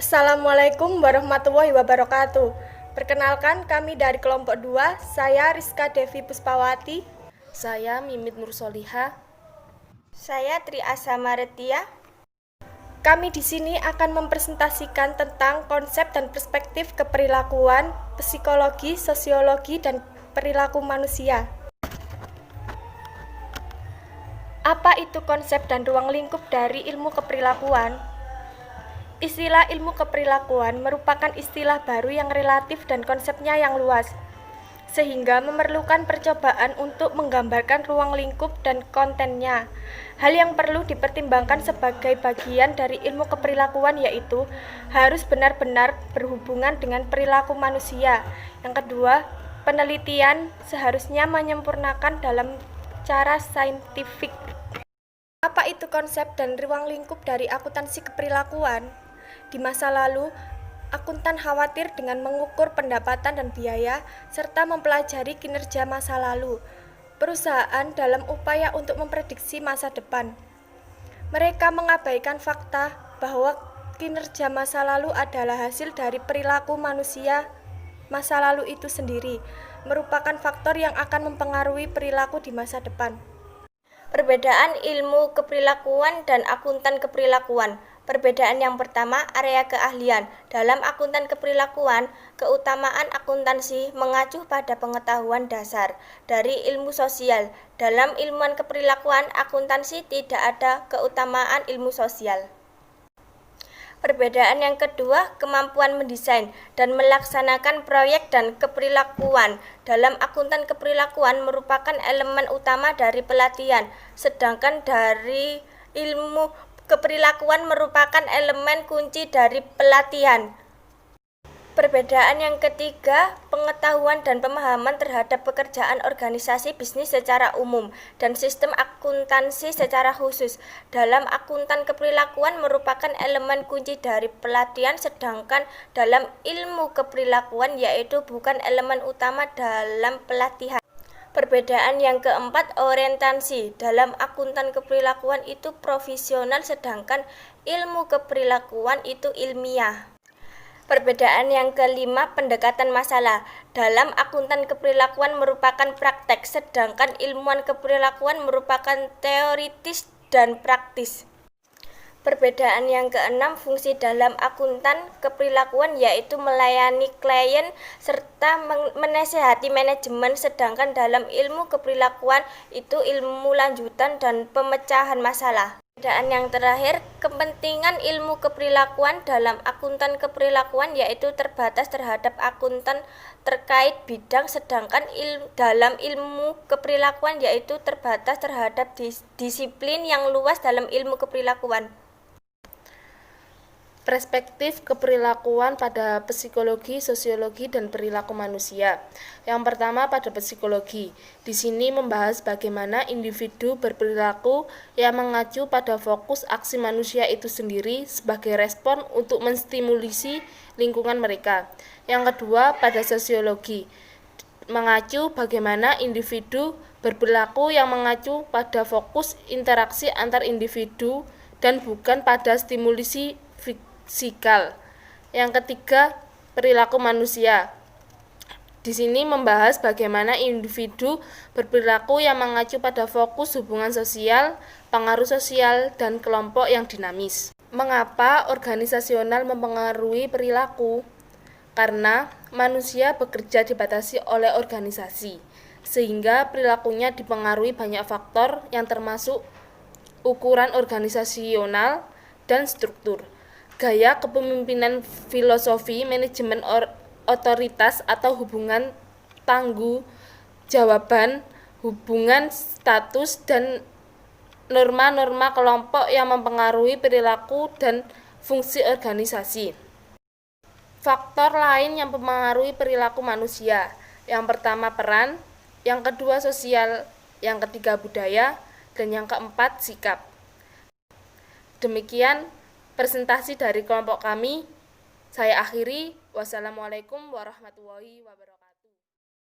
Assalamualaikum warahmatullahi wabarakatuh. Perkenalkan, kami dari kelompok 2, saya Rizka Devi Puspawati. Saya Mimit Nursoliha. Saya Tri Asa Maretia. Kami di sini akan mempresentasikan tentang konsep dan perspektif keperilakuan, psikologi, sosiologi, dan perilaku manusia. Apa itu konsep dan ruang lingkup dari ilmu keperilakuan? Istilah ilmu keperilakuan merupakan istilah baru yang relatif dan konsepnya yang luas, sehingga memerlukan percobaan untuk menggambarkan ruang lingkup dan kontennya. Hal yang perlu dipertimbangkan sebagai bagian dari ilmu keperilakuan yaitu harus benar-benar berhubungan dengan perilaku manusia. Yang kedua, penelitian seharusnya menyempurnakan dalam cara saintifik. Apa itu konsep dan ruang lingkup dari akuntansi keperilakuan? Di masa lalu, akuntan khawatir dengan mengukur pendapatan dan biaya, serta mempelajari kinerja masa lalu perusahaan dalam upaya untuk memprediksi masa depan. Mereka mengabaikan fakta bahwa kinerja masa lalu adalah hasil dari perilaku manusia. Masa lalu itu sendiri merupakan faktor yang akan mempengaruhi perilaku di masa depan. Perbedaan ilmu keperilakuan dan akuntan keperilakuan. Perbedaan yang pertama, area keahlian. Dalam akuntan keperilakuan, keutamaan akuntansi mengacu pada pengetahuan dasar dari ilmu sosial. Dalam ilmuwan keperilakuan, akuntansi tidak ada keutamaan ilmu sosial. Perbedaan yang kedua, kemampuan mendesain dan melaksanakan proyek dan keperilakuan. Dalam akuntan keperilakuan merupakan elemen utama dari pelatihan, sedangkan dari ilmu keperilakuan merupakan elemen kunci dari pelatihan. Perbedaan yang ketiga, pengetahuan dan pemahaman terhadap pekerjaan organisasi bisnis secara umum dan sistem akuntansi secara khusus. Dalam akuntan keperilakuan merupakan elemen kunci dari pelatihan, sedangkan dalam ilmu keperilakuan yaitu bukan elemen utama dalam pelatihan. Perbedaan yang keempat, orientasi. Dalam akuntan keperilakuan itu profesional, sedangkan ilmu keperilakuan itu ilmiah. Perbedaan yang kelima, pendekatan masalah. Dalam akuntan keperilakuan merupakan praktek, sedangkan ilmuwan keperilakuan merupakan teoritis dan praktis. Perbedaan yang keenam, fungsi dalam akuntan keperilakuan yaitu melayani klien serta menasihati manajemen, sedangkan dalam ilmu keperilakuan itu ilmu lanjutan dan pemecahan masalah. Perbedaan yang terakhir, kepentingan ilmu keperilakuan dalam akuntan keperilakuan yaitu terbatas terhadap akuntan terkait bidang, sedangkan dalam ilmu keperilakuan yaitu terbatas terhadap disiplin yang luas dalam ilmu keperilakuan. Perspektif keperilakuan pada psikologi, sosiologi, dan perilaku manusia. Yang pertama pada psikologi. Di sini membahas bagaimana individu berperilaku yang mengacu pada fokus aksi manusia itu sendiri sebagai respon untuk menstimulasi lingkungan mereka. Yang kedua pada sosiologi. Mengacu bagaimana individu berperilaku yang mengacu pada fokus interaksi antar individu dan bukan pada stimulasi fisikal. Yang ketiga, perilaku manusia. Di sini membahas bagaimana individu berperilaku yang mengacu pada fokus hubungan sosial, pengaruh sosial, dan kelompok yang dinamis. Mengapa organisasional mempengaruhi perilaku? Karena manusia bekerja dibatasi oleh organisasi, sehingga perilakunya dipengaruhi banyak faktor yang termasuk ukuran organisasional dan struktur, gaya kepemimpinan, filosofi, manajemen otoritas atau hubungan tanggung jawaban, hubungan status, dan norma-norma kelompok yang mempengaruhi perilaku dan fungsi organisasi. Faktor lain yang mempengaruhi perilaku manusia. Yang pertama peran, yang kedua sosial, yang ketiga budaya, dan yang keempat sikap. Demikian presentasi dari kelompok kami. Saya akhiri. Wassalamualaikum warahmatullahi wabarakatuh.